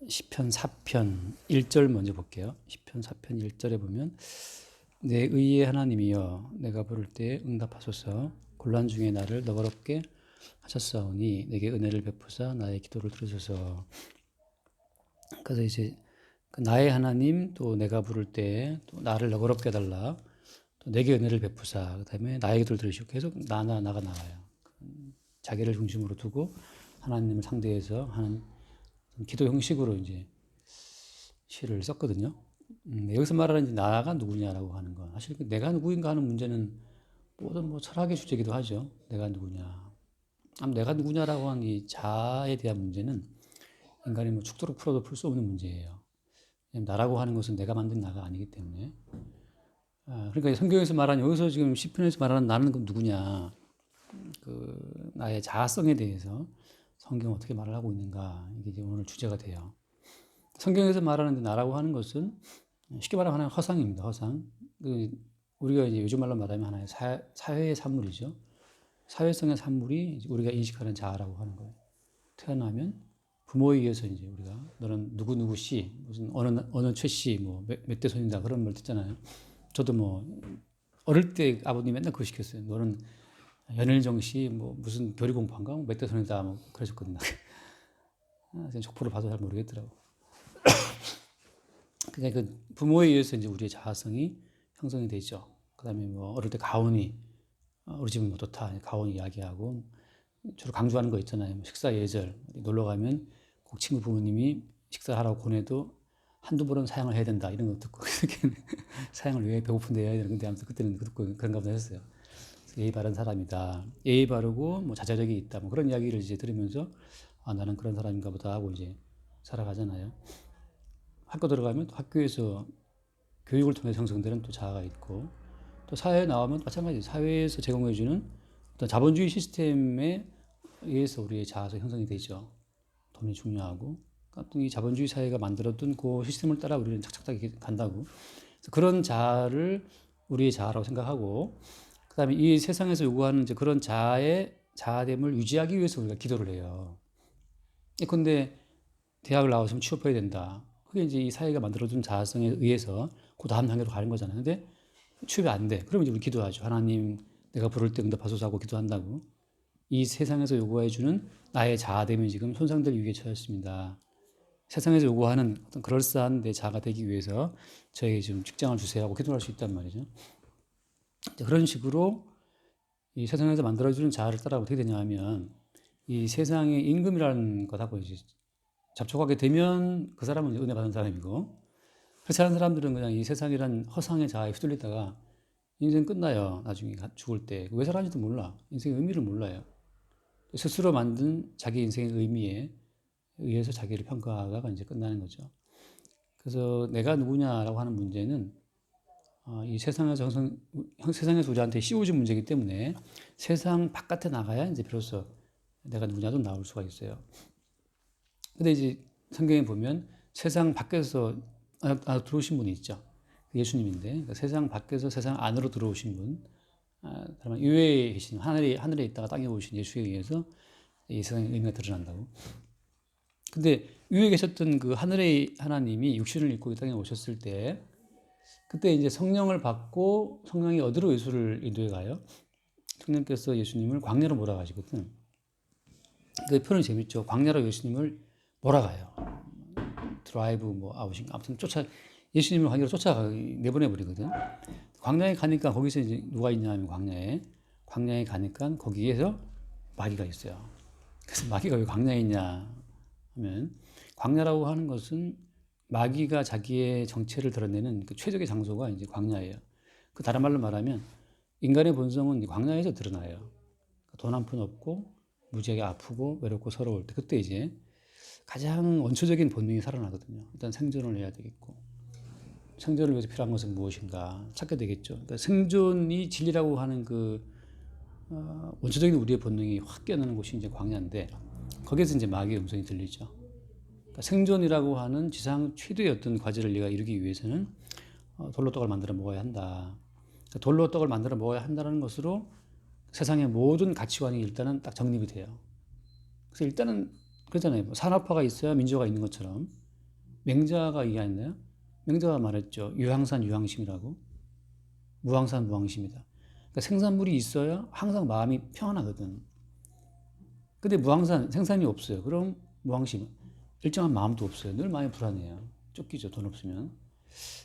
시편 4편 1절 먼저 볼게요. 시편 4편 1절에 보면 내 의의 하나님이여 내가 부를 때 응답하소서. 곤란 중에 나를 너그럽게 하셨사오니 내게 은혜를 베푸사 나의 기도를 들으소서. 그래서 이제 나의 하나님, 또 내가 부를 때 또 나를 너그럽게 해달라, 또 내게 은혜를 베푸사, 그다음에 나의 기도를 들으시고, 계속 나가 나와요. 자기를 중심으로 두고 하나님을 상대해서 하는 기도 형식으로 이제 시를 썼거든요. 여기서 말하는 이제 나가 누구냐라고 하는 건, 사실 내가 누구인가 하는 문제는 모든 뭐 철학의 주제이기도 하죠. 내가 누구냐. 내가 누구냐라고 하는 이 자아에 대한 문제는 인간이 뭐 죽도록 풀어도 풀 수 없는 문제예요. 나라고 하는 것은 내가 만든 나가 아니기 때문에. 그러니까 성경에서 말하는, 여기서 지금 시편에서 말하는 나는 누구냐, 그 나의 자아성에 대해서 성경은 어떻게 말을 하고 있는가, 이게 이제 오늘 주제가 돼요. 성경에서 말하는 나라고 하는 것은 쉽게 말하면 하나의 허상입니다. 허상. 우리가 이제 요즘 말로 말하면 하나의 사회의 산물이죠. 사회성의 산물이 우리가 인식하는 자아라고 하는 거예요. 태어나면 부모에 의해서 이제 우리가 너는 누구 씨, 무슨 어느 최 씨, 뭐 몇 대 손이다, 그런 말 듣잖아요. 저도 뭐 어릴 때 아버님이 맨날 그거 시켰어요. 너는 연일정 씨, 뭐 무슨 교리 공부한가, 몇 대 손이다, 뭐 그러셨거든요. 족보를 봐도 잘 모르겠더라고. 그러니까 그 부모에 의해서 이제 우리의 자아성이 형성이 되죠. 그다음에 뭐 어릴 때 가훈이, 우리 집은 뭐 좋다, 가훈 이야기하고, 주로 강조하는 거 있잖아요. 식사 예절, 놀러 가면 꼭 친구 부모님이 식사하라고 보내도 한두 번은 사양을 해야 된다, 이런 거 듣고 사양을 왜 배고픈데 해야 되는 건데, 아무튼 그때는 듣고 그런가 보다 했어요. 예의 바른 사람이다, 예의 바르고 뭐 자제력이 있다, 뭐 그런 이야기를 이제 들으면서 나는 그런 사람인가 보다 하고 이제 살아가잖아요. 학교 들어가면 또 학교에서 교육을 통해 형성되는 또 자아가 있고, 또 사회에 나오면 마찬가지, 사회에서 제공해주는 어떤 자본주의 시스템에 의해서 우리의 자아가 형성이 되죠. 돈이 중요하고, 그러니까 이 자본주의 사회가 만들었던 그 시스템을 따라 우리는 착착 간다고. 그런 자아를 우리의 자아라고 생각하고, 그다음에 이 세상에서 요구하는 이제 그런 자아됨을 유지하기 위해서 우리가 기도를 해요. 근데 대학을 나와서 취업해야 된다. 그게 이제 이 사회가 만들어준 자아성에 의해서 그 다음 단계로 가는 거잖아요. 근데 취업이 안 돼. 그러면 이제 우리 기도하죠. 하나님, 내가 부를 때 응답하소서 하고 기도한다고. 이 세상에서 요구해주는 나의 자아됨이 지금 손상될 위기에 처했습니다. 세상에서 요구하는 어떤 그럴싸한 내 자아가 되기 위해서 저에게 좀 직장을 주세요 하고 기도할 수 있단 말이죠. 그런 식으로 이 세상에서 만들어주는 자아를 따라 어떻게 되냐 하면, 이 세상의 임금이라는 것하고 이제 접촉하게 되면 그 사람은 은혜 받은 사람이고, 그렇지 않은 사람들은 그냥 이 세상이란 허상의 자아에 휘둘리다가 인생 끝나요. 나중에 죽을 때 왜 살았는지도 몰라. 인생의 의미를 몰라요. 스스로 만든 자기 인생의 의미에 의해서 자기를 평가하다가 이제 끝나는 거죠. 그래서 내가 누구냐라고 하는 문제는 이 세상에서 우리한테 씌워진 문제이기 때문에 세상 바깥에 나가야 이제 비로소 내가 누구냐도 나올 수가 있어요. 근데 이제 성경에 보면 세상 밖에서 들어오신 분이 있죠. 예수님인데, 그러니까 세상 밖에서 세상 안으로 들어오신 분, 다만 유외에 계신, 하늘에 있다가 땅에 오신 예수에 의해서 이 세상의 의미가 드러난다고. 근데 위에 계셨던 그 하늘의 하나님이 육신을 입고 이 땅에 오셨을 때, 그때 이제 성령을 받고 성령이 어디로 예수를 인도해 가요? 성령께서 예수님을 광야로 몰아가시거든. 그 표현이 재밌죠. 광야로 예수님을 몰아가요. 드라이브 뭐 아웃인가, 아무튼 예수님을 광야로 내보내 버리거든. 광야에 가니까 거기서 이제 누가 있냐면, 광야에 가니까 거기에서 마귀가 있어요. 그래서 마귀가 왜 광야에 있냐 하면, 광야라고 하는 것은 마귀가 자기의 정체를 드러내는 그 최적의 장소가 이제 광야예요. 그 다른 말로 말하면 인간의 본성은 광야에서 드러나요. 돈 한 푼 없고 무지하게 아프고 외롭고 서러울 때, 그때 이제 가장 원초적인 본능이 살아나거든요. 일단 생존을 해야 되겠고, 생존을 위해서 필요한 것은 무엇인가 찾게 되겠죠. 그러니까 생존이 진리라고 하는 그 원초적인 우리의 본능이 확 깨어나는 곳이 이제 광야인데, 거기에서 이제 마귀의 음성이 들리죠. 그러니까 생존이라고 하는 지상 최대의 어떤 과제를 네가 이루기 위해서는 돌로 떡을 만들어 먹어야 한다. 그러니까 돌로 떡을 만들어 먹어야 한다는 것으로 세상의 모든 가치관이 일단은 딱 정립이 돼요. 그래서 일단은 그러잖아요. 산업화가 있어야 민주화가 있는 것처럼 맹자가 얘기했나요? 맹자가 말했죠. 유항산 유항심이라고. 무항산 무항심이다. 그러니까 생산물이 있어야 항상 마음이 평안하거든. 근데 무항산 생산이 없어요. 그럼 무항심 일정한 마음도 없어요. 늘 마음이 불안해요. 쫓기죠. 돈 없으면.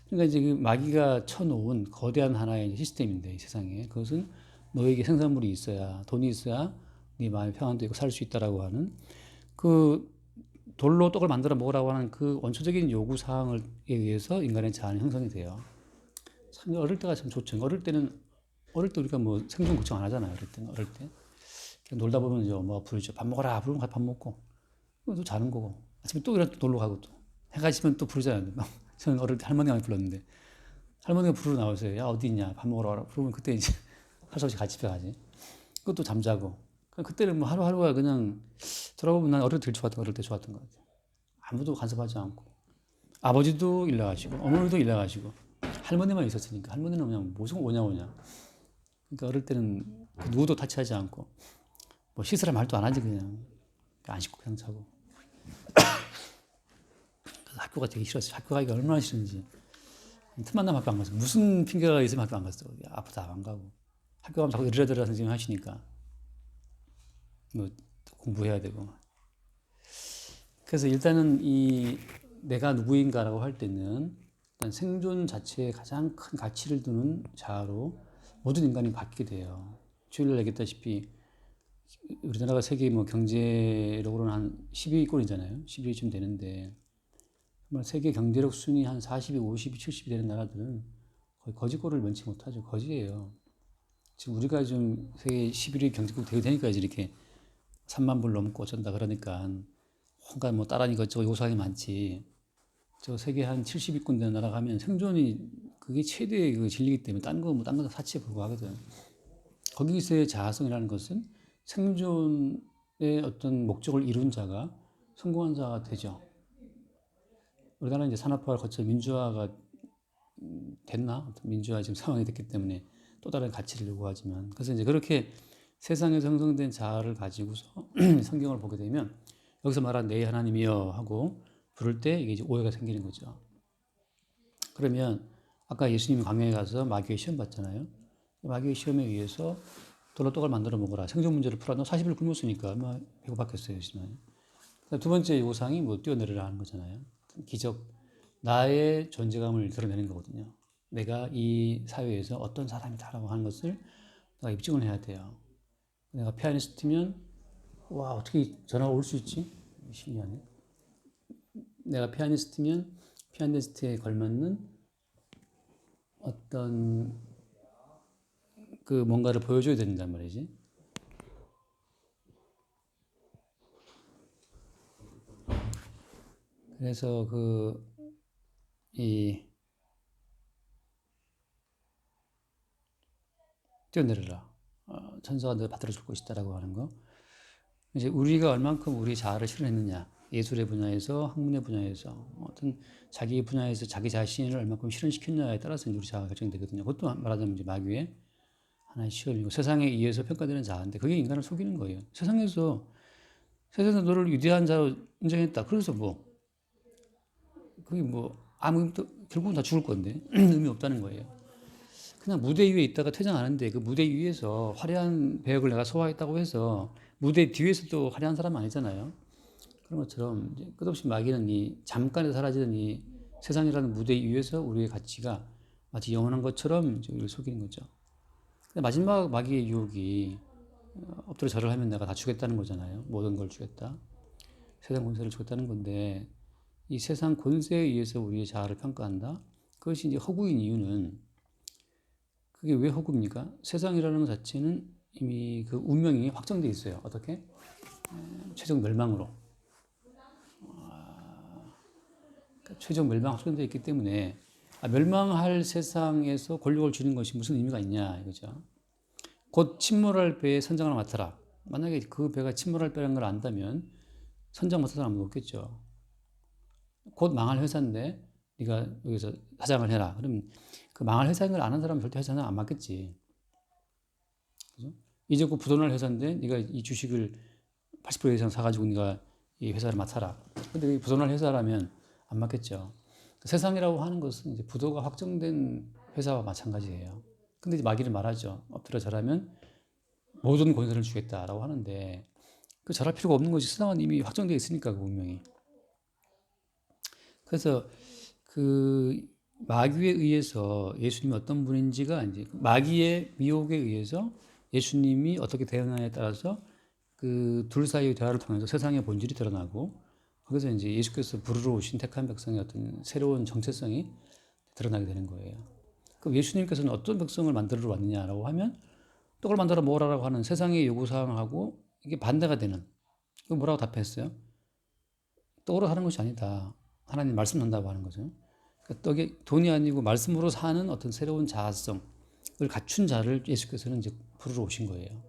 그러니까 이제 그 마귀가 쳐놓은 거대한 하나의 시스템인데 이 세상에 그것은 너에게 생산물이 있어야 돈이 있어야 네 마음이 평안도 있고 살 수 있다라고 하는 그 돌로 떡을 만들어 먹으라고 하는 그 원초적인 요구 사항에 의해서 인간의 자아는 형성이 돼요. 참 어릴 때가 참 좋죠. 어릴 때 우리가 뭐 생존 걱정 안 하잖아요. 어릴 때 그냥 놀다 보면 이제 엄마가 부르죠. 밥 먹어라. 부르면 밥 먹고 또 자는 거고 아침에 또 일어나 또 놀러 가고 또 해가 지면 또 부르잖아요. 저는 어릴 때 할머니가 많이 불렀는데 할머니가 부르러 나오세요. 야 어디 있냐 밥 먹으러 와라. 부르면 그때 이제 할 수 없이 같이 집에 가지. 그것도 잠자고. 그때는 뭐 하루하루가 그냥 돌아보면 난 어릴 때 좋았던 것 같아요. 아무도 간섭하지 않고 아버지도 일 나가시고 어머니도 일 나가시고 할머니만 있었으니까 할머니는 그냥 무슨 오냐. 그러니까 어릴 때는 누구도 타치하지 않고 뭐 씻으라 말도 안 하지 그냥 안 씻고 그냥 자고. 그래서 학교가 되게 싫었어요. 학교 가기가 얼마나 싫은지. 틈만 나면 학교 안 갔어. 무슨 핑계가 있으면 학교 안 갔어. 아프다 안 가고. 학교 가면 자꾸 이러저러 선생님 하시니까 뭐 공부해야 되고. 그래서 일단은 이 내가 누구인가라고 할 때는 일단 생존 자체에 가장 큰 가치를 두는 자아로 모든 인간이 바뀌게 돼요. 주일날 얘기했다시피 우리나라가 세계 뭐 경제력으로는 한 10위권이잖아요. 10위쯤 되는데 정말 세계 경제력 순위 한 40위, 50위, 70위 되는 나라들은 거의 거지꼴을 면치 못하죠. 거지예요. 지금 우리가 좀 세계 11위 경제국 되게 되니까 이제 이렇게 3만 불 넘고 어쩐다 그러니까 뭔가 뭐 따라니 것저것 요소하기 많지. 저 세계 한 70위권 되는 나라 가면 생존이 그게 최대의 그 진리이기 때문에 딴 거 사치에 불과하거든. 거기서의 자아성이라는 것은 생존의 어떤 목적을 이룬 자가 성공한 자가 되죠. 우리나라는 이제 산업화를 거쳐 민주화가 됐나? 민주화 지금 상황이 됐기 때문에 또 다른 가치를 요구하지만 그래서 이제 그렇게 세상에서 형성된 자아를 가지고서 성경을 보게 되면 여기서 말한 내 하나님이여 하고 부를 때 이게 이제 오해가 생기는 거죠. 그러면 아까 예수님이 광야에 가서 마귀의 시험 받잖아요. 마귀의 시험에 의해서 돌로 떡을 만들어 먹어라. 생존 문제를 풀어. 너 40일 굶었으니까 얼마 배고팠겠어요. 예수님은. 두 번째 요상이 뭐 뛰어내리라 하는 거잖아요. 기적, 나의 존재감을 드러내는 거거든요. 내가 이 사회에서 어떤 사람이다라고 하는 것을 내가 입증을 해야 돼요. 내가 피아니스트면 와 어떻게 전화가 올 수 있지? 신기하네. 내가 피아니스트면 피아니스트에 걸맞는 어떤 그 뭔가를 보여줘야 된단 말이지. 그래서 이 뛰어내려라. 천사가 너 받들어 줄 것이다라고 하는 거. 이제 우리가 얼만큼 우리 자아를 실현했느냐. 예술의 분야에서, 학문의 분야에서, 어떤 자기 분야에서 자기 자신을 얼만큼 실현시켰느냐에 따라서 우리 자아가 결정되거든요. 그것도 말하자면 이제 마귀의 하나의 시험이고 세상에 의해서 평가되는 자아인데 그게 인간을 속이는 거예요. 세상에서 너를 위대한 자로 인정했다. 그래서 그게 아무 결국은 다 죽을 건데 의미 없다는 거예요. 그냥 무대 위에 있다가 퇴장하는데 그 무대 위에서 화려한 배역을 내가 소화했다고 해서 무대 뒤에서도 화려한 사람은 아니잖아요. 그런 것처럼 이제 끝없이 마귀는 이 잠깐에 사라지는 이 세상이라는 무대 위에서 우리의 가치가 마치 영원한 것처럼 우리를 속이는 거죠. 마지막 마귀의 유혹이 엎드려 절을 하면 내가 다 주겠다는 거잖아요. 모든 걸 주겠다. 세상 권세를 주겠다는 건데 이 세상 권세에 의해서 우리의 자아를 평가한다. 그것이 이제 허구인 이유는 그게 왜 허구입니까? 세상이라는 것 자체는 이미 그 운명이 확정되어 있어요. 어떻게? 최종 멸망으로. 최종 멸망 확정되어 있기 때문에 멸망할 세상에서 권력을 주는 것이 무슨 의미가 있냐 이거죠. 곧 침몰할 배에 선장을 맡아라. 만약에 그 배가 침몰할 배라는 걸 안다면 선장 맡은 사람은 없겠죠. 곧 망할 회사인데 네가 여기서 사장을 해라. 그럼 그 망할 회사인 걸 아는 사람은 절대 회사는 안 맡겠지. 그죠? 이제 곧 부도날 회사인데 네가 이 주식을 80% 이상 사가지고 네가 이 회사를 맡아라. 근데 부도날 회사라면 안 맞겠죠. 세상이라고 하는 것은 이제 부도가 확정된 회사와 마찬가지예요. 근데 이제 마귀는 말하죠. 엎드려 절하면 모든 권세를 주겠다라고 하는데 그 절할 필요가 없는 거지. 세상은 이미 확정되어 있으니까 그 운명이. 그래서 그 마귀에 의해서 예수님이 어떤 분인지가 이제 마귀의 미혹에 의해서 예수님이 어떻게 대응하냐에 따라서 그 둘 사이의 대화를 통해서 세상의 본질이 드러나고 거기서 이제 예수께서 부르러 오신 택한 백성의 어떤 새로운 정체성이 드러나게 되는 거예요. 그럼 예수님께서는 어떤 백성을 만들어 왔느냐라고 하면 떡을 만들어 먹으라고 하는 세상의 요구사항하고 이게 반대가 되는, 이거 뭐라고 답했어요? 떡으로 사는 것이 아니다. 하나님 말씀 한다고 하는 거죠. 그러니까 떡이 돈이 아니고 말씀으로 사는 어떤 새로운 자아성을 갖춘 자를 예수께서는 이제 부르러 오신 거예요.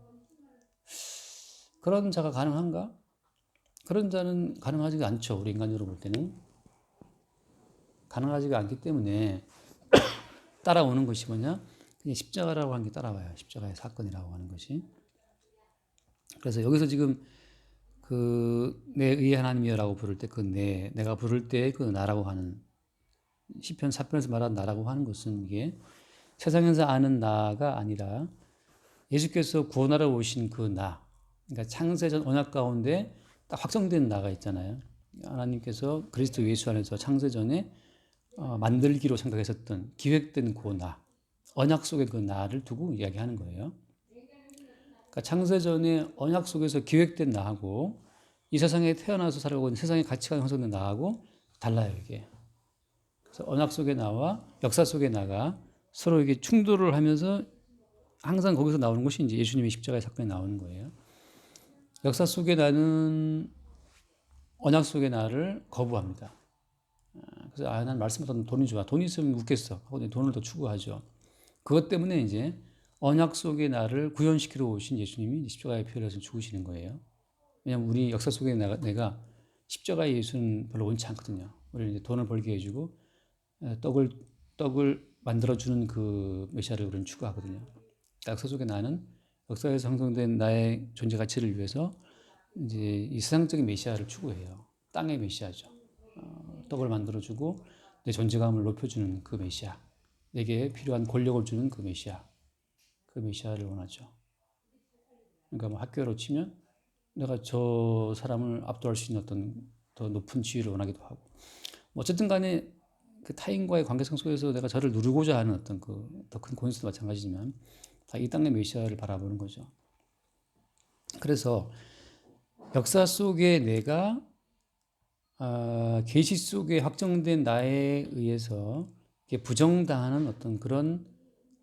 그런 자가 가능한가? 그런 자는 가능하지가 않죠. 우리 인간적으로 볼 때는. 가능하지가 않기 때문에 따라오는 것이 뭐냐? 그냥 십자가라고 하는 게 따라와요. 십자가의 사건이라고 하는 것이. 그래서 여기서 지금 그 내 의의 하나님이여라고 부를 때 그 내가 부를 때 그 나라고 하는 시편 4편에서 말하는 나라고 하는 것은 이게 세상에서 아는 나가 아니라 예수께서 구원하러 오신 그 나, 그러니까 창세전 언약 가운데 딱 확정된 나가 있잖아요. 하나님께서 그리스도 예수 안에서 창세전에 만들기로 생각했었던 기획된 그 나, 언약 속의 그 나를 두고 이야기하는 거예요. 그러니까 창세전에 언약 속에서 기획된 나하고 이 세상에 태어나서 살아가고 있는 세상의 가치가 형성된 나하고 달라요, 이게. 그래서 언약 속의 나와 역사 속의 나가 서로 이게 충돌을 하면서 항상 거기서 나오는 것이 이제 예수님의 십자가의 사건이 나오는 거예요. 역사 속의 나는 언약 속의 나를 거부합니다. 그래서 난 말씀보다 돈이 좋아. 돈이 있으면 웃겠어. 하고 돈을 더 추구하죠. 그것 때문에 이제 언약 속의 나를 구현시키러 오신 예수님이 십자가의 피를 흘려서 죽으시는 거예요. 왜냐하면 우리 역사 속의 내가 십자가의 예수는 별로 원치 않거든요. 우리는 이제 돈을 벌게 해주고 떡을 만들어주는 그 메시아를 우리는 추구하거든요. 역사 속의 나는 역사에서 형성된 나의 존재 가치를 위해서 이제 이 세상적인 메시아를 추구해요. 땅의 메시아죠. 떡을 만들어주고 내 존재감을 높여주는 그 메시아, 내게 필요한 권력을 주는 그 메시아를 원하죠. 그러니까 뭐 학교로 치면 내가 저 사람을 압도할 수 있는 어떤 더 높은 지위를 원하기도 하고, 어쨌든 간에 그 타인과의 관계성 속에서 내가 저를 누르고자 하는 어떤 그 더 큰 권수도 마찬가지지만 다 이 땅의 메시아를 바라보는 거죠. 그래서 역사 속에 내가 계시 속에 확정된 나에 의해서 부정당하는 어떤 그런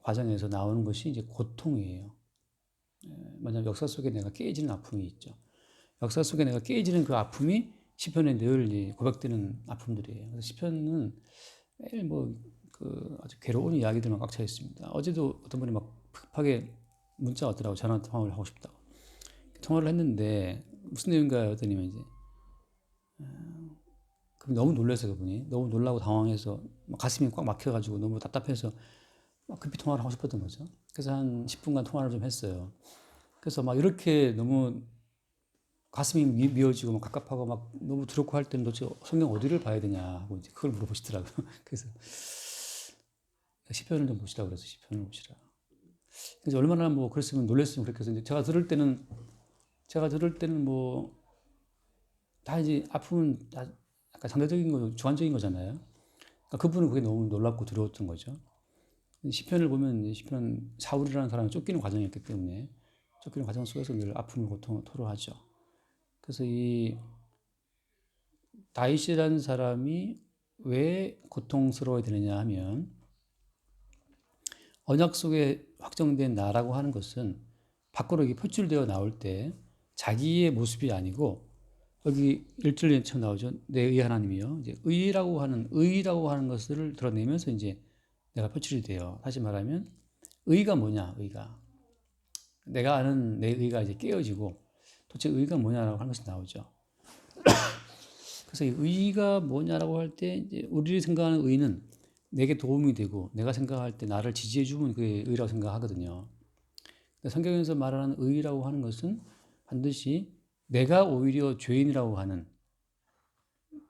과정에서 나오는 것이 이제 고통이에요. 뭐냐면 역사 속에 내가 깨지는 아픔이 있죠. 역사 속에 내가 깨지는 그 아픔이 시편에 늘 고백되는 아픔들이에요. 그래서 시편은 매일 그 아주 괴로운 이야기들만 꽉 차 있습니다. 어제도 어떤 분이 막 급하게 문자 왔더라고. 전화 통화를 하고 싶다고. 통화를 했는데 무슨 내용인가 했더니 이제 너무 놀라서 그분이 너무 놀라고 당황해서 가슴이 꽉 막혀가지고 너무 답답해서 막 급히 통화를 하고 싶었던 거죠. 그래서 한 10분간 통화를 좀 했어요. 그래서 막 이렇게 너무 가슴이 미어지고 막 갑갑하고 막 너무 두렵고 할 때는 도대체 성경 어디를 봐야 되냐 하고 이제 그걸 물어보시더라고요. 그래서 시편을 좀 보시라고 그래서 시편을 보시라. 그래서 얼마나 뭐 그랬으면 놀랬으면 그랬겠어요. 제가 들을 때는 뭐 다 이제 아픔은 다 약간 상대적인 거, 주관적인 거잖아요. 그러니까 그분은 그게 너무 놀랍고 두려웠던 거죠. 시편을 보면 시편 사울이라는 사람이 쫓기는 과정이었기 때문에 쫓기는 과정 속에서 늘 아픔을 고통을 토로하죠. 그래서 이 다윗이라는 사람이 왜 고통스러워야 되느냐 하면 언약 속에 확정된 나라고 하는 것은 밖으로 이게 표출되어 나올 때 자기의 모습이 아니고 여기 1절에 처음 나오죠. 내 의 하나님이요. 이제 의라고 하는 것을 드러내면서 이제 내가 표출이 돼요. 다시 말하면 의가 뭐냐? 의가 내가 아는 내 의가 이제 깨어지고 도대체 의가 뭐냐라고 하는 것이 나오죠. 그래서 이 의가 뭐냐라고 할 때 이제 우리가 생각하는 의는 내게 도움이 되고 내가 생각할 때 나를 지지해 주면 그게 의라고 생각하거든요. 성경에서 말하는 의라고 하는 것은 반드시 내가 오히려 죄인이라고 하는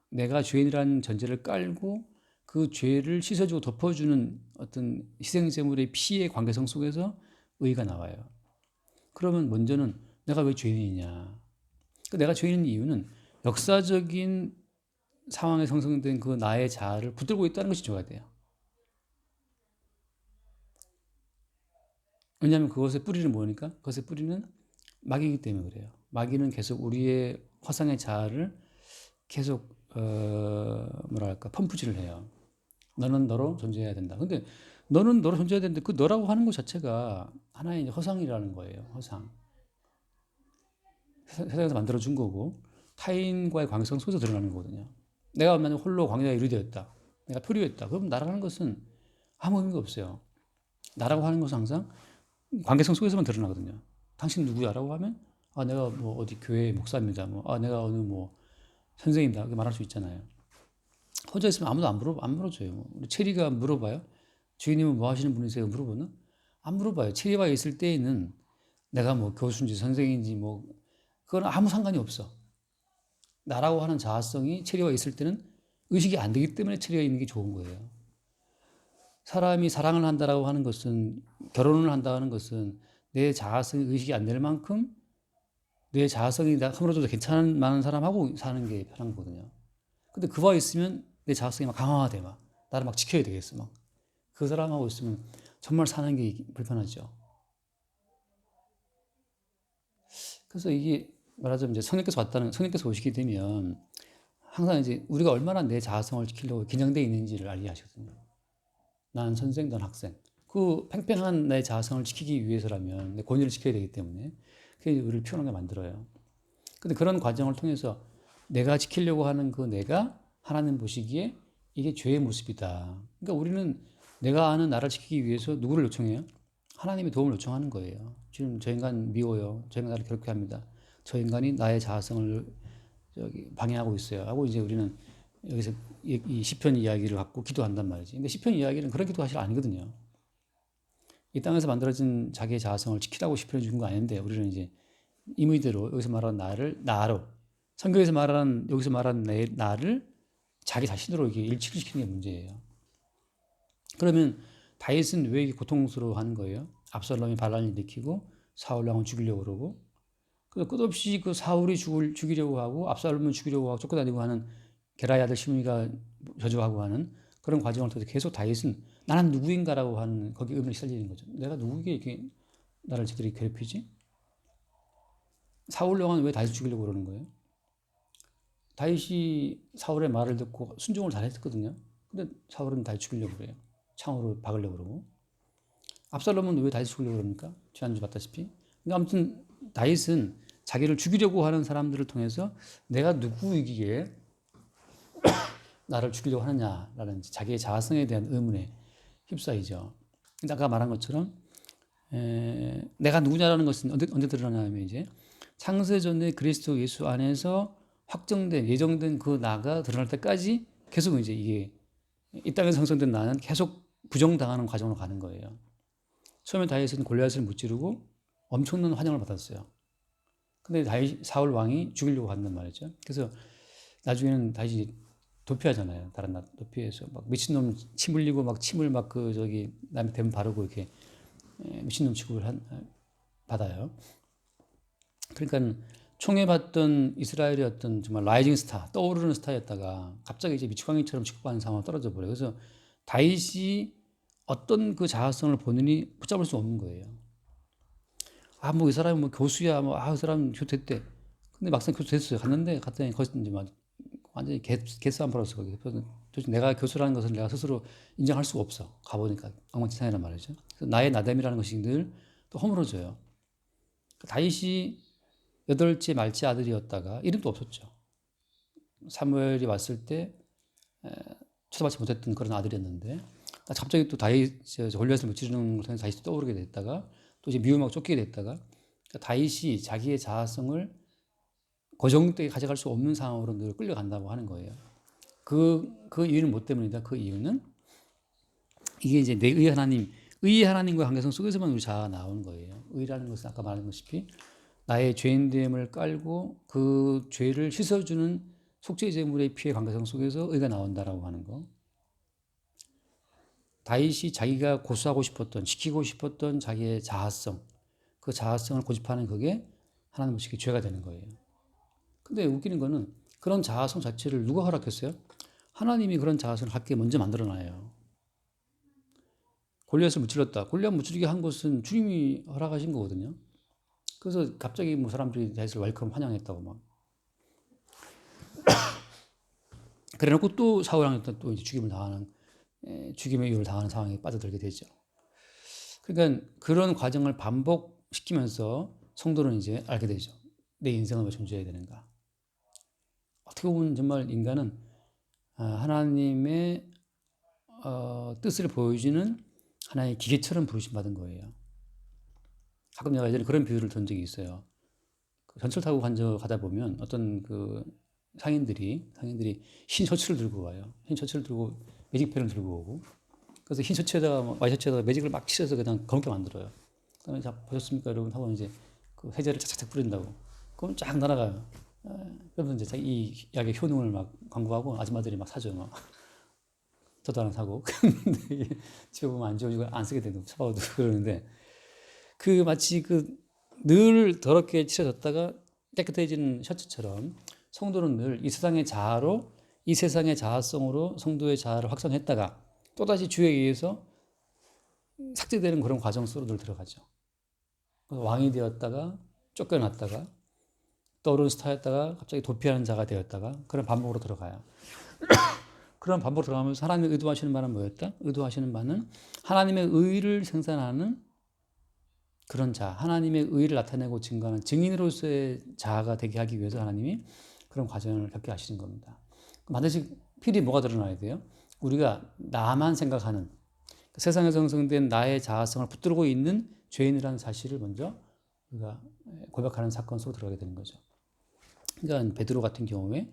내가 죄인이라는 전제를 깔고 그 죄를 씻어주고 덮어주는 어떤 희생제물의 피의 관계성 속에서 의가 나와요. 그러면 먼저는 내가 왜 죄인이냐? 내가 죄인인 이유는 역사적인 상황에 형성된 그 나의 자아를 붙들고 있다는 것이 줘야 돼요. 왜냐하면 그것의 뿌리는 뭐니까? 그것의 뿌리는 마귀이기 때문에 그래요. 마귀는 계속 우리의 허상의 자아를 계속 뭐랄까 펌프질을 해요. 너는 너로 존재해야 된다. 근데 너는 너로 존재해야 되는데 그 너라고 하는 것 자체가 하나의 이제 허상이라는 거예요. 허상. 세상에서 만들어준 거고 타인과의 관계성 속에서 드러나는 거거든요. 내가 만약 홀로 광야에 이르되었다. 내가 표류했다. 그럼 나라고 하는 것은 아무 의미가 없어요. 나라고 하는 것은 항상 관계성 속에서만 드러나거든요. 당신 누구야라고 하면 아 내가 뭐 어디 교회 목사입니다. 뭐 아 내가 어느 뭐 선생님이다. 그렇게 말할 수 있잖아요. 혼자 있으면 아무도 안 물어줘요. 우리 체리가 물어봐요. 주인님은 뭐 하시는 분이세요? 물어보나? 안 물어봐요. 체리와 있을 때에는 내가 뭐 교수인지 선생인지 뭐 그건 아무 상관이 없어. 나라고 하는 자아성이 체리와 있을 때는 의식이 안 되기 때문에 체리가 있는 게 좋은 거예요. 사람이 사랑을 한다라고 하는 것은 결혼을 한다는 것은 내 자아성이 의식이 안 될 만큼 내 자아성이 허물어져도 괜찮은 많은 사람하고 사는 게 편한 거거든요. 근데 그와 있으면 내 자아성이 막 강화돼 막 나를 막 지켜야 되겠어 막 그 사람하고 있으면 정말 사는 게 불편하죠. 그래서 이게 말하자면 이제 성령께서 오시게 되면 항상 이제 우리가 얼마나 내 자아성을 지키려고 긴장되어 있는지를 알게 하시거든요. 난 선생, 난 학생. 그 팽팽한 내 자아성을 지키기 위해서라면 내 권위를 지켜야 되기 때문에 그게 우리를 피곤하게 만들어요. 근데 그런 과정을 통해서 내가 지키려고 하는 그 내가 하나님 보시기에 이게 죄의 모습이다. 그러니까 우리는 내가 아는 나를 지키기 위해서 누구를 요청해요? 하나님의 도움을 요청하는 거예요. 지금 저 인간 미워요. 저 인간 나를 괴롭게 합니다. 저 인간이 나의 자아성을 방해하고 있어요. 하고 이제 우리는 여기서 이 시편 이야기를 갖고 기도한단 말이지. 근데 시편 이야기는 그런 기도가 사실 아니거든요. 이 땅에서 만들어진 자기의 자아성을 지키라고 시편을 준 거 아닌데 우리는 이제 임의대로 여기서 말하는 나를 나로 성경에서 말하는 여기서 말하는 나를 자기 자신으로 이게 일치를 시키는 게 문제예요. 그러면 다윗은 왜 이게 고통스러워하는 거예요? 압살롬이 반란을 일으키고 사울 왕을 죽이려고 그러고 끝없이 그 사울이 죽이려고 하고 압살롬을 죽이려고 하고 쫓겨다니고 하는 게라의 아들 시므이가 저주하고 하는 그런 과정을 통해서 계속 다윗은 나는 누구인가라고 하는 거기 의문이 시달리는 거죠. 내가 누구에게 이렇게 나를 저들이 괴롭히지? 사울 왕은 왜 다윗을 죽이려고 그러는 거예요? 다윗이 사울의 말을 듣고 순종을 잘했거든요. 근데 사울은 다윗 죽이려고 그래요. 창으로 박으려고 그러고. 압살롬은 왜 다윗을 죽이려고 그럽니까? 지난주 봤다시피. 그러니까 아무튼 다윗은 자기를 죽이려고 하는 사람들을 통해서 내가 누구이기에 나를 죽이려고 하느냐라는 자기의 자아성에 대한 의문에 휩싸이죠. 근데 아까 말한 것처럼 내가 누구냐라는 것은 언제 드러나냐면 이제 창세전에 그리스도 예수 안에서 확정된 예정된 그 나가 드러날 때까지 계속 이제 이게 이 땅에서 형성된 나는 계속 부정당하는 과정으로 가는 거예요. 처음에 다윗은 골리앗을 무찌르고 엄청난 환영을 받았어요. 근데 사울 왕이 죽이려고 한단 말이죠. 그래서 나중에는 다시 도피하잖아요. 다른 나라 도피해서 막 미친놈 침 흘리고 막 침을 막 그 저기 남의 대문 바르고 이렇게 미친놈 취급을 받아요. 그러니까 총애받던 이스라엘의 어떤 정말 라이징 스타, 떠오르는 스타였다가 갑자기 이제 미치광이처럼 취급받는 상황으로 떨어져 버려요. 그래서 다윗이 어떤 그 자아성을 본인이 붙잡을 수 없는 거예요. 아, 뭐 이 사람이 뭐 교수야, 뭐, 아, 그 사람 교수 됐대. 근데 막상 교수 됐어요. 갔더니 거기서 이제 막 완전히 개싸움 벌었어, 거기. 그래서 도대체 내가 교수라는 것을 내가 스스로 인정할 수가 없어. 가보니까 엉망진창이란 말이죠. 그래서 나의 나됨이라는 것이 늘 또 허물어져요. 다윗이 여덟째 말째 아들이었다가 이름도 없었죠. 사무엘이 왔을 때 쳐다받지 못했던 그런 아들이었는데 갑자기 또 다윗 골리앗을 무찌르는 걸 통해서 다윗이 떠오르게 됐다가 또 이제 미움하고 쫓기게 됐다가 그러니까 다윗이 자기의 자아성을 고정되게 가져갈 수 없는 상황으로 늘 끌려간다고 하는 거예요. 그 이유는 뭐 때문이다? 그 이유는 이게 이제 내 의의 하나님과의 관계성 속에서만 우리 자아가 나오는 거예요. 의라는 것은 아까 말한 것이피 나의 죄인됨을 깔고 그 죄를 씻어주는 속죄 제물의 피의 관계성 속에서 의가 나온다라고 하는 거. 다윗이 자기가 고수하고 싶었던, 지키고 싶었던 자기의 자아성, 그 자아성을 고집하는 그게 하나님 보시기에 죄가 되는 거예요. 근데 웃기는 거는 그런 자아성 자체를 누가 허락했어요? 하나님이 그런 자아성을 갖게 먼저 만들어놔요. 골리앗을 무찔렀다. 골리앗 무찌르게 한 것은 주님이 허락하신 거거든요. 그래서 갑자기 뭐 사람들이 다윗을 웰컴 환영했다고 막. 그래놓고 또 사울왕한테 또 이제 죽임의 이유를 당하는 상황에 빠져들게 되죠. 그러니까 그런 과정을 반복시키면서 성도는 이제 알게 되죠. 내 인생을 왜 존재해야 되는가. 어떻게 보면 정말 인간은 하나님의 뜻을 보여주는 하나의 기계처럼 부르심받은 거예요. 가끔 내가 예전에 그런 비유를 든 적이 있어요. 전철 타고 가다 보면 어떤 그 상인들이 흰 셔츠를 들고 와요. 흰 셔츠를 들고 매직펜을 들고 오고, 그래서 흰 셔츠에다가 와이셔츠에다가 매직을 막 칠해서 그냥 검게 만들어요. 그다음에 자 보셨습니까 여러분 하고 이제 그 세제를 착착 뿌린다고. 그럼 쫙 날아가요. 그러면서 이제 이 약의 효능을 막 광고하고 아줌마들이 막 사죠. 막 저도 하나 사고. 근데 집에 보면 안 지워지고 안 쓰게 되고 처박아도 그러는데, 그 마치 그 늘 더럽게 칠해졌다가 깨끗해지는 셔츠처럼 성도는 늘 이 세상의 자아로, 이 세상의 자아성으로 성도의 자아를 확산했다가 또다시 주에 의해서 삭제되는 그런 과정 속으로 늘 들어가죠. 왕이 되었다가 쫓겨났다가 떠오르는 스타였다가 갑자기 도피하는 자가 되었다가 그런 반복으로 들어가요. 그런 반복으로 들어가면서 하나님의 의도하시는 바는 뭐였다? 의도하시는 바는 하나님의 의를 생산하는 그런 자, 하나님의 의를 나타내고 증거하는 증인으로서의 자아가 되게 하기 위해서 하나님이 그런 과정을 겪게 하시는 겁니다. 반드시 필히 뭐가 드러나야 돼요? 우리가 나만 생각하는 세상에서 형성된 나의 자아성을 붙들고 있는 죄인이라는 사실을 먼저 우리가 고백하는 사건 속으로 들어가게 되는 거죠. 그러니까 베드로 같은 경우에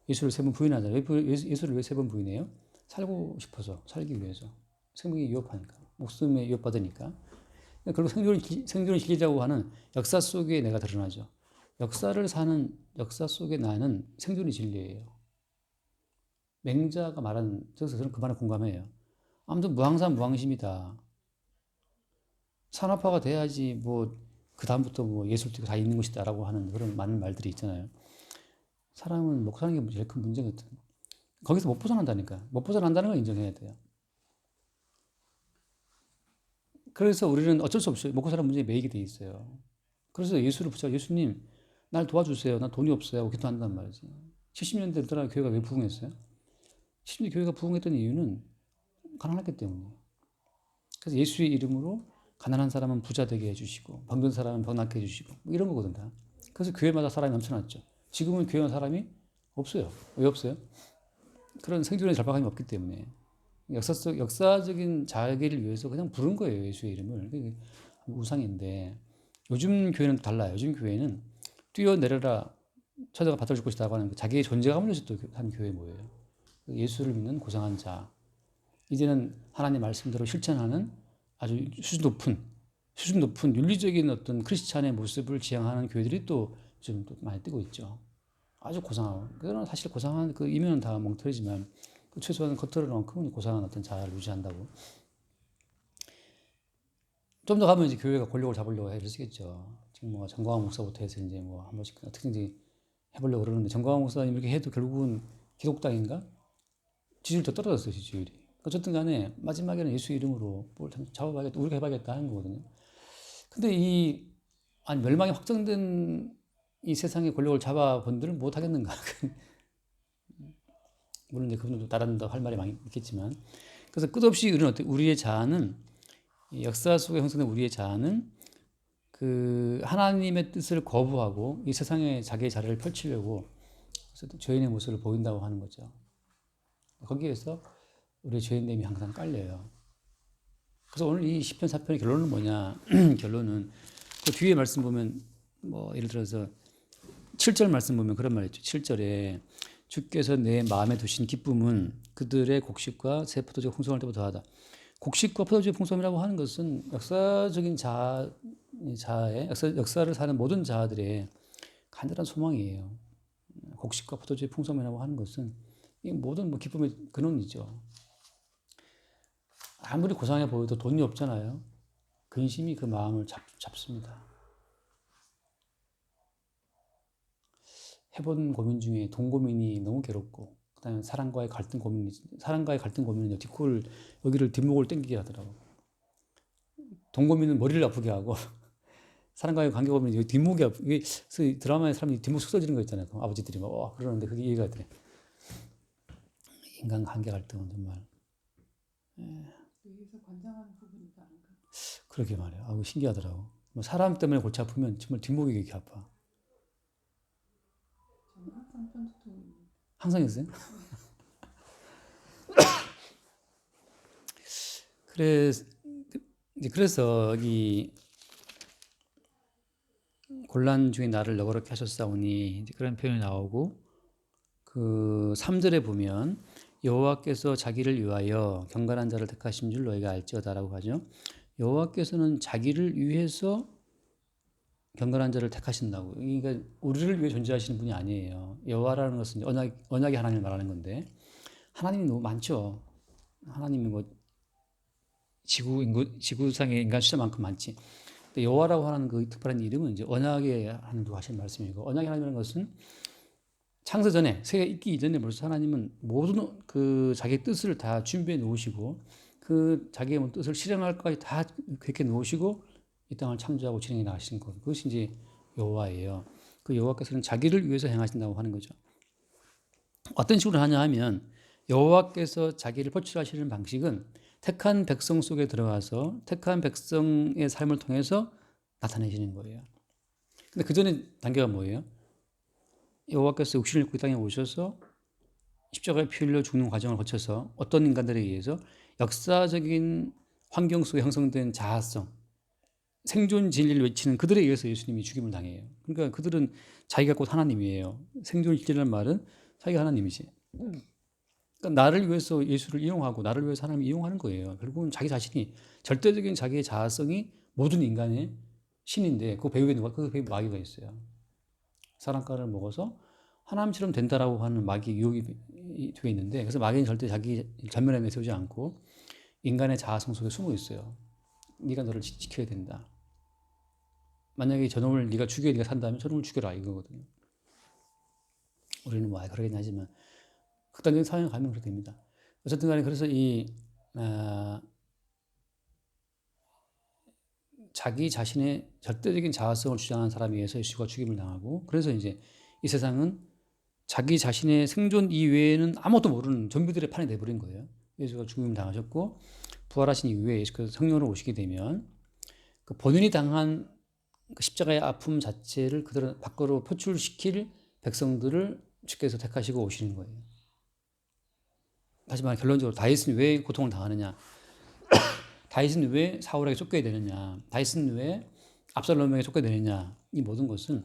예수를 3번 부인하잖아요. 예수를 왜 3번 부인해요? 살고 싶어서, 살기 위해서. 생명이 위협하니까, 목숨에 위협받으니까. 결국 생존을 지키자고 하는 역사 속에 내가 드러나죠. 역사 속에 나는 생존이 진리예요. 맹자가 말하는, 저는 그 말에 공감해요. 아무튼 무항산 무항심이다. 산업화가 돼야지 뭐 그 다음부터 뭐 예술도 다 있는 것이다라고 하는 그런 많은 말들이 있잖아요. 사람은 먹고 사는 게 제일 큰 문제거든. 거기서 못 벗어난다니까. 못 벗어난다는 걸 인정해야 돼요. 그래서 우리는 어쩔 수 없이 먹고 사는 문제에 매이게 돼 있어요. 그래서 예수를 붙잡아, 예수님 날 도와주세요. 나 돈이 없어요 하고 기도한단 말이지. 70년대 우리나라 교회가 왜 부흥했어요? 70년대 교회가 부흥했던 이유는 가난했기 때문이에요. 그래서 예수의 이름으로 가난한 사람은 부자 되게 해주시고 병든 사람은 병 낫게 해주시고 뭐 이런 거거든 다. 그래서 교회마다 사람이 넘쳐났죠. 지금은 교회에 사람이 없어요. 왜 없어요? 그런 생존의 절박함이 없기 때문에. 역사적인 자기를 위해서 그냥 부른 거예요, 예수의 이름을. 그게 우상인데, 요즘 교회는 달라요. 요즘 교회는 뛰어내려라, 천사가 받아줄 것이라고 하는 자기의 존재감을 위해서 또 한 교회 뭐예요? 예수를 믿는 고상한 자. 이제는 하나님 말씀대로 실천하는 아주 수준 높은 윤리적인 어떤 크리스찬의 모습을 지향하는 교회들이 또 지금 또 많이 뜨고 있죠. 아주 고상한, 그건 사실 고상한 그 이면은 다 멍터리지만 최소한 겉으로는 고상한 어떤 자아를 유지한다고. 좀 더 가면 이제 교회가 권력을 잡으려고 해그러시겠죠. 지금 뭐 정광훈 목사부터 해서 이제 뭐 한 번씩 어떻게든지 해보려고 그러는데, 정광훈 목사님 이렇게 해도 결국은 기독당인가? 지지율이 더 떨어졌어요, 지지율이. 어쨌든 간에 마지막에는 예수 이름으로 뭘 잡아봐야겠다, 우리가 해봐야겠다 하는 거거든요. 근데 멸망이 확정된 이 세상의 권력을 잡아본들은 못 하겠는가? 물론 이제 그분들도 다른 더 할 말이 많이 있겠지만, 그래서 끝없이 우리의 자아는, 역사 속에 형성된 우리의 자아는 그 하나님의 뜻을 거부하고 이 세상에 자기의 자리를 펼치려고 죄인의 모습을 보인다고 하는 거죠. 거기에서 우리의 죄인됨이 항상 깔려요. 그래서 오늘 이 시편 4편의 결론은 뭐냐? 결론은 그 뒤에 말씀 보면 뭐 예를 들어서 7절 말씀 보면 그런 말 있죠. 7절에 주께서 내 마음에 두신 기쁨은 그들의 곡식과 새 포도주 풍성할 때보다 더하다. 곡식과 포도주의 풍성이라고 하는 것은 역사적인 자아의 역사를 사는 모든 자아들의 간절한 소망이에요. 곡식과 포도주의 풍성이라고 하는 것은 이 모든 뭐 기쁨의 근원이죠. 아무리 고상해 보여도 돈이 없잖아요. 근심이 그 마음을 잡습니다. 해본 고민 중에 돈 고민이 너무 괴롭고, 그다음에 사랑과의 갈등 고민은 여기를 뒷목을 당기게 하더라고. 돈 고민은 머리를 아프게 하고, 사람과의 관계 고민은 여기 뒷목이 이게 드라마에 사람이 뒷목 쏟아지는 거 있잖아요. 아버지들이 막 그러는데 그게 이해가 돼. 인간 관계 갈등은 정말. 여기서 관장하는 부분이 다른가? 그러게 말이야. 신기하더라고. 뭐 사람 때문에 골치 아프면 정말 뒷목이 이렇게 아파. 저는 항상 편두통이. 항상 있어요? 그래서 여기 곤란 중에 나를 너그럽게 하셨사오니 이제 그런 표현이 나오고, 그 3절에 보면 여호와께서 자기를 위하여 경건한 자를 택하신 줄 너희가 알지어다라고 하죠. 여호와께서는 자기를 위해서 경건한 자를 택하신다고. 그러니까 우리를 위해 존재하시는 분이 아니에요. 여호와라는 것은 언약의 하나님을 말하는 건데, 하나님이 너무 많죠. 하나님이 뭐 지구상의 인간 숫자만큼 많지. 근데 여호와라고 하는 그 특별한 이름은 이제 언약의 하나님도 하시는 말씀이고, 언약의 하나님이라는 것은 창세 전에, 세계 있기 이전에 벌써 하나님은 모든 그 자기의 뜻을 다 준비해 놓으시고, 그 자기의 뜻을 실행할 것까지 다 그렇게 놓으시고 이 땅을 창조하고 진행해 나가시는 것, 그것이 이제 여호와예요. 그 여호와께서는 자기를 위해서 행하신다고 하는 거죠. 어떤 식으로 하냐 하면, 여호와께서 자기를 표출하시는 방식은 택한 백성 속에 들어가서 택한 백성의 삶을 통해서 나타내시는 거예요. 근데 그 전에 단계가 뭐예요? 여호와께서 육신을 입고 이 땅에 오셔서 십자가에 피 흘려 죽는 과정을 거쳐서 어떤 인간들에 의해서 역사적인 환경 속에 형성된 자아성, 생존 진리를 외치는 그들에 의해서 예수님이 죽임을 당해요. 그러니까 그들은 자기가 곧 하나님이에요. 생존 진리라는 말은 자기가 하나님이지. 그러니까 나를 위해서 예수를 이용하고 나를 위해서 하나님을 이용하는 거예요. 결국은 자기 자신이 절대적인 자기의 자아성이 모든 인간의 신인데, 그 배후에 마귀가 있어요. 사랑가를 먹어서 하나님처럼 된다라고 하는 마귀 유혹이 되어 있는데, 그래서 마귀는 절대 자기 전면에 내세우지 않고 인간의 자아성 속에 숨어 있어요. 네가 너를 지켜야 된다. 만약에 저놈을 네가 죽여야 네가 산다면 저놈을 죽여라, 이거거든요. 우리는 뭐 그러긴 하지만 극단적인 상황에 가면 그렇게 됩니다. 어쨌든 간에 그래서 자기 자신의 절대적인 자아성을 주장하는 사람에 의해서 예수가 죽임을 당하고, 그래서 이제 이 세상은 자기 자신의 생존 이외에는 아무것도 모르는 좀비들의 판이 돼버린 거예요. 예수가 죽임을 당하셨고 부활하신 이후에 예수께서 성령으로 오시게 되면 그 본인이 당한 그 십자가의 아픔 자체를 그대로 밖으로 표출시킬 백성들을 주께서 택하시고 오시는 거예요. 하지만 결론적으로 다윗은 왜 고통을 당하느냐, 다윗은 왜 사울에게 쫓겨야 되느냐, 다윗은 왜 압살롬에게 쫓겨야 되느냐, 이 모든 것은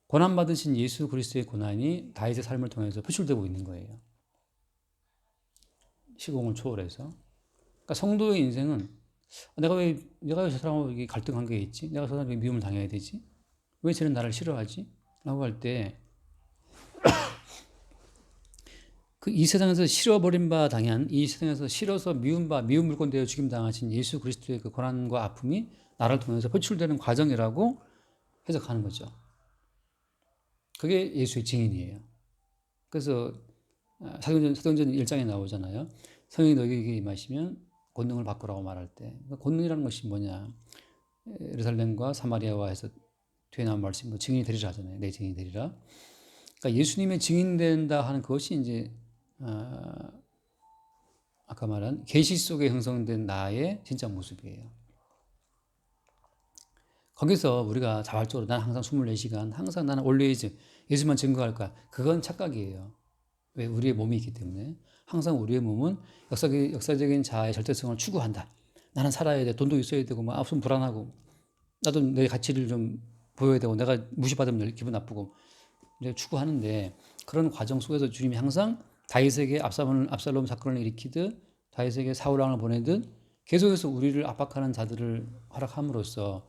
고난받으신 예수 그리스도의 고난이 다윗의 삶을 통해서 표출되고 있는 거예요. 시공을 초월해서. 그러니까 성도의 인생은 내가 왜 저 사람하고 갈등 관계에 있지? 내가 저 사람에게 미움을 당해야 되지? 왜 쟤는 나를 싫어하지? 라고 할 때 그 이 세상에서 싫어버린 바 당한, 이 세상에서 싫어서 미운 물건 되어 죽임 당하신 예수 그리스도의 그 고난과 아픔이 나를 통해서 표출되는 과정이라고 해석하는 거죠. 그게 예수의 증인이에요. 그래서 사도행전 1장에 나오잖아요. 성령이 너희에게 임하시면 권능을 받으라고 말할 때, 권능이라는 것이 뭐냐, 예루살렘과 사마리아와 해서 뒤에 나온 말씀, 증인이 되리라 하잖아요. 내 증인이 되리라. 그러니까 예수님의 증인된다 하는 그것이 이제 아까 말한 계시 속에 형성된 나의 진짜 모습이에요. 거기서 우리가 자발적으로 난 항상 24시간, 항상 나는 always 예수만 증거할 거야, 그건 착각이에요. 왜? 우리의 몸이 있기 때문에. 항상 우리의 몸은 역사적인 자아의 절대성을 추구한다. 나는 살아야 돼. 돈도 있어야 되고, 막 앞선 불안하고, 나도 내 가치를 좀 보여야 되고, 내가 무시받으면 기분 나쁘고, 이제 추구하는데, 그런 과정 속에서 주님이 항상 다윗에게 압살롬 사건을 일으키듯, 다윗에게 사울 왕을 보내듯, 계속해서 우리를 압박하는 자들을 허락함으로써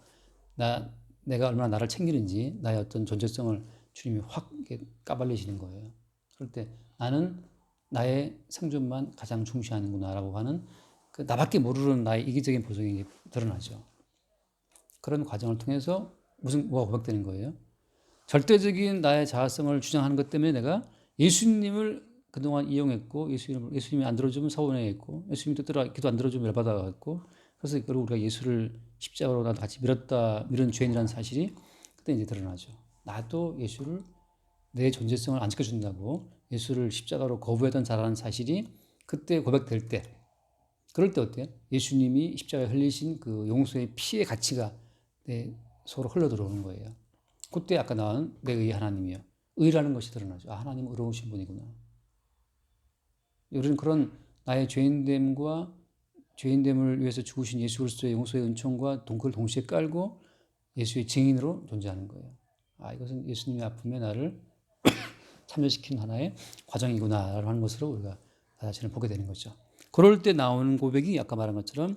내가 얼마나 나를 챙기는지, 나의 어떤 존재성을 주님이 확 이렇게 까발리시는 거예요. 그럴 때 나는 나의 생존만 가장 중시하는구나라고 하는 그 나밖에 모르는 나의 이기적인 보석이 드러나죠. 그런 과정을 통해서 뭐가 고백되는 거예요? 절대적인 나의 자아성을 주장하는 것 때문에 내가 예수님을 그동안 이용했고 예수님이 안 들어주면 서운해했고 예수님 뜻대로 기도 안 들어주면 열받아갔고 그래서 결국 우리가 예수를 십자가로 나도 같이 밀은 죄인이라는 사실이 그때 이제 드러나죠. 나도 예수를 내 존재성을 안 지켜준다고 예수를 십자가로 거부했던 자라는 사실이 그때 고백될 때 그럴 때 어때요? 예수님이 십자가에 흘리신 그 용서의 피의 가치가 내 속으로 흘러 들어오는 거예요. 그때 아까 나온 내 의 하나님이요. 의라는 것이 드러나죠. 아, 하나님은 의로우신 분이구나. 우리는 그런 나의 죄인됨과 죄인됨을 위해서 죽으신 예수 그리스도의 용서의 은총과 그걸 동시에 깔고 예수의 증인으로 존재하는 거예요. 아, 이것은 예수님의 아픔에 나를 참여시키는 하나의 과정이구나라고 하는 것으로 우리가 나 자신을 보게 되는 거죠. 그럴 때 나오는 고백이 아까 말한 것처럼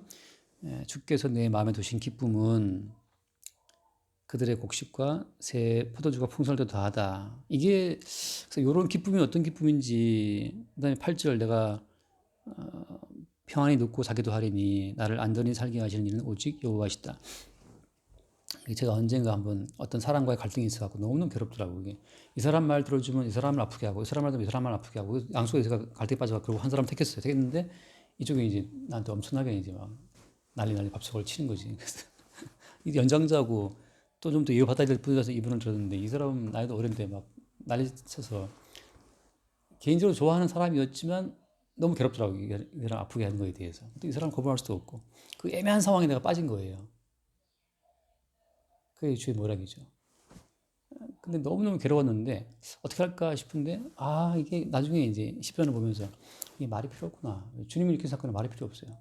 주께서 내 마음에 두신 기쁨은 그들의 곡식과 새 포도주가 풍성할 때 더하다. 이게 이런 기쁨이 어떤 기쁨인지 그다음에 8절 내가 평안히 눕고 자기도 하리니 나를 안전히 살게 하시는 이는 오직 여호와시다. 제가 언젠가 한번 어떤 사람과의 갈등이 있어갖고 너무너무 괴롭더라고요. 이게 이 사람 말 들어주면 이 사람을 아프게 하고 이 사람 말 들으면 이 사람을 아프게 하고 양쪽에 제가 갈등에 빠져서 결국 한 사람 택했어요. 택했는데 이쪽에 이제 나한테 엄청나게 이제 막 난리 밥석을 치는 거지. 그래서 이 연장자고 또 좀 더 이어받아야 될 분이라서 이분을 들었는데 이 사람은 나이도 어린데 막 난리 쳐서 개인적으로 좋아하는 사람이었지만 너무 괴롭더라고요. 이 사람 아프게 하는 거에 대해서. 또 이 사람 거부할 수도 없고 그 애매한 상황에 내가 빠진 거예요. 그게 주의 모락이죠. 근데 너무너무 괴로웠는데 어떻게 할까 싶은데 아 이게 나중에 이제 10편을 보면서 이게 말이 필요 없구나. 주님이 이렇게 생각하는 말이 필요 없어요.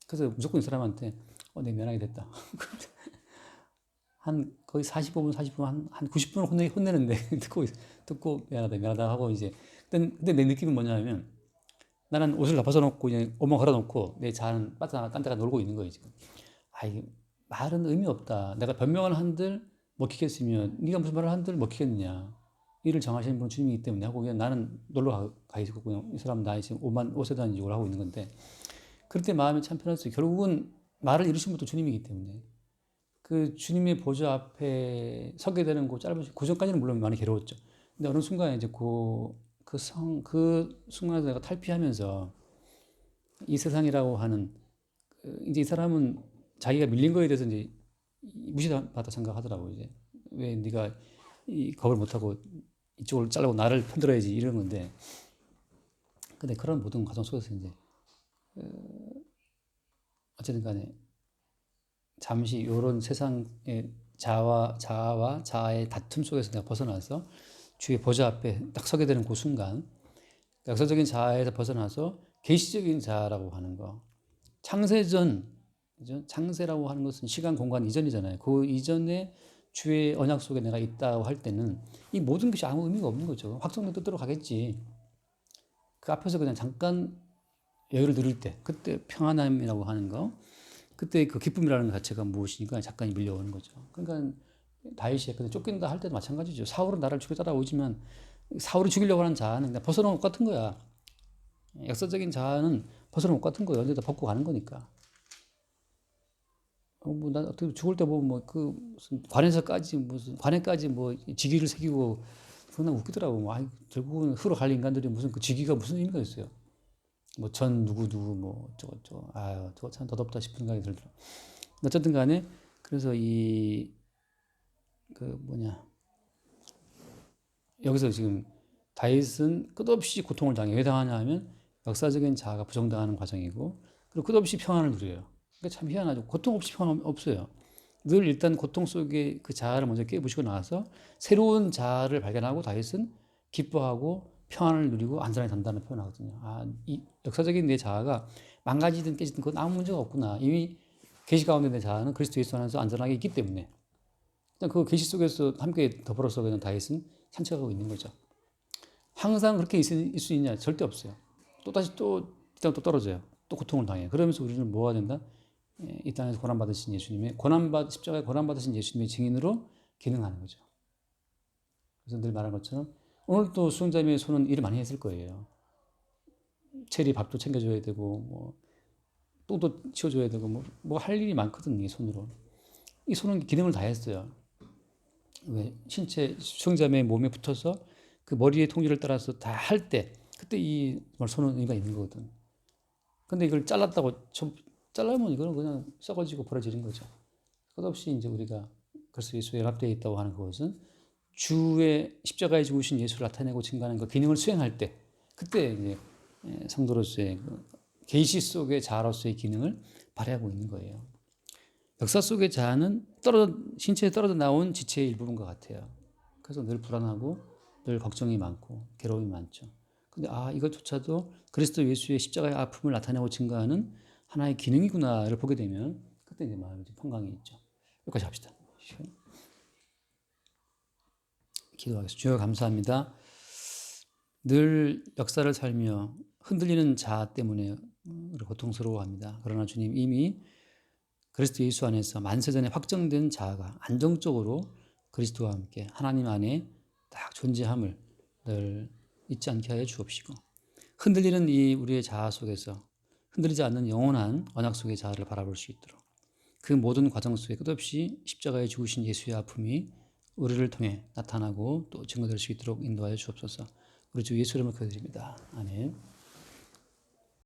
그래서 무조건 이 사람한테 내 면하게 됐다. 한 거의 45분 한 90분을 혼내는데 듣고 미안하다 하고 이제 근데 내 느낌은 뭐냐면 나는 옷을 다 벗어놓고 이제 오목 걸어놓고 내 자는 딴 데가 놀고 있는 거예요 지금. 아 이게 말은 의미 없다. 내가 변명을 한들 먹히겠으면 네가 무슨 말을 한들 먹히겠느냐. 이를 정하시는 분은 주님이기 때문에 하고 그냥 나는 놀러 가 있고 그냥 이 사람 나이 지금 옷에 대한 욕을 하고 있는 건데 그럴 때 마음이 참 편했어요. 결국은 말을 이루신 분도 주님이기 때문에 그 주님의 보좌 앞에 서게 되는 그 짧은 그 전까지는 물론 많이 괴로웠죠. 근데 어느 순간에 이제 그 순간에서 내가 탈피하면서 이 세상이라고 하는 이제 이 사람은 자기가 밀린 거에 대해서 이제 무시받다 생각하더라고 이제 왜 네가 이 겁을 못하고 이쪽을 자르고 나를 편들어야지 이런 건데 근데 그런 모든 과정 속에서 이제 어쨌든 간에 잠시 이런 세상의 자아와 자아의 다툼 속에서 내가 벗어나서 주의 보좌 앞에 딱 서게 되는 그 순간 역사적인 자아에서 벗어나서 계시적인 자아라고 하는 거 창세전 그죠? 창세라고 하는 것은 시간 공간 이전이잖아요. 그 이전에 주의 언약 속에 내가 있다고 할 때는 이 모든 것이 아무 의미가 없는 거죠. 확정된 뜻대로 가겠지. 그 앞에서 그냥 잠깐 여유를 누릴 때 그때 평안함이라고 하는 거 그때 그 기쁨이라는 것 자체가 무엇이니까 잠깐 밀려오는 거죠. 그러니까 다윗이 그때 쫓긴다 할 때도 마찬가지죠. 사울은 나를 죽여 따라오지만 사울이 죽이려고 하는 자아는 그냥 벗어놓은 것 같은 거야. 역사적인 자아는 벗어놓은 것 같은 거예요. 언제다 벗고 가는 거니까. 난 어떻게 죽을 때 보면 무슨 관에까지 뭐 직위를 새기고 그건 웃기더라고. 결국은 흐로 갈 인간들이 무슨 그 직위가 무슨 의미가 있어요. 뭐 전 누구 뭐 저거 참 더덥다 싶은 생각이 들더라고. 어쨌든 간에 그래서 여기서 지금 다윗은 끝없이 고통을 당해. 왜 당하냐 하면 역사적인 자아가 부정당하는 과정이고 그리고 끝없이 평안을 누려요. 그러니까 참 희한하죠. 고통 없이 평안 없어요. 늘 일단 고통 속에 그 자아를 먼저 깨부시고 나서 새로운 자아를 발견하고 다윗은 기뻐하고 평안을 누리고 안전하게 산다는 표현을 하거든요. 이 역사적인 내 자아가 망가지든 깨지든 그건 아무 문제가 없구나. 이미 계시 가운데 내 자아는 그리스도 예수 안에서 안전하게 있기 때문에 일단 그 계시 속에서 함께 더불어서 그냥 다윗은 산책하고 있는 거죠. 항상 그렇게 있을 수 있냐? 절대 없어요. 또 떨어져요. 또 고통을 당해요. 그러면서 우리는 뭐가 된다? 이 땅에서 십자가에 고난받으신 예수님의 증인으로 기능하는 거죠. 그래서 늘 말한 것처럼 오늘도 수영자매의 손은 일을 많이 했을 거예요. 체리 밥도 챙겨줘야 되고 뭐 또도 치워줘야 되고 뭐 할 일이 많거든 이 손으로. 이 손은 기능을 다 했어요. 왜 신체 수영자매의 몸에 붙어서 그 머리의 통일을 따라서 다 할 때 그때 이 손은 의미가 있는 거거든. 근데 이걸 잘랐다고 잘라면 이거는 그냥 썩어지고 버려지는 거죠. 끝없이 이제 우리가 그리스도 예수에 연합되어 있다고 하는 것은 주의 십자가에 죽으신 예수를 나타내고 증거하는 그 기능을 수행할 때 그때 이제 성도로서의 그 계시 속의 자아로서의 기능을 발휘하고 있는 거예요. 역사 속의 자아는 신체에 떨어져 나온 지체의 일부분과 같아요. 그래서 늘 불안하고 늘 걱정이 많고 괴로움이 많죠. 근데 이것조차도 그리스도 예수의 십자가의 아픔을 나타내고 증거하는 하나의 기능이구나를 보게 되면 그때 이제 마음이 좀 평강이 있죠. 여기까지 합시다. 기도하겠습니다. 주여 감사합니다. 늘 역사를 살며 흔들리는 자아 때문에 고통스러워합니다. 그러나 주님 이미 그리스도 예수 안에서 만세전에 확정된 자아가 안정적으로 그리스도와 함께 하나님 안에 딱 존재함을 늘 잊지 않게 하여 주옵시고 흔들리는 이 우리의 자아 속에서 흔들리지 않는 영원한 언약 속의 자아를 바라볼 수 있도록 그 모든 과정 속에 끝없이 십자가에 죽으신 예수의 아픔이 우리를 통해 나타나고 또 증거될 수 있도록 인도하여 주옵소서. 우리 주 예수 이름으로 기도드립니다. 아멘.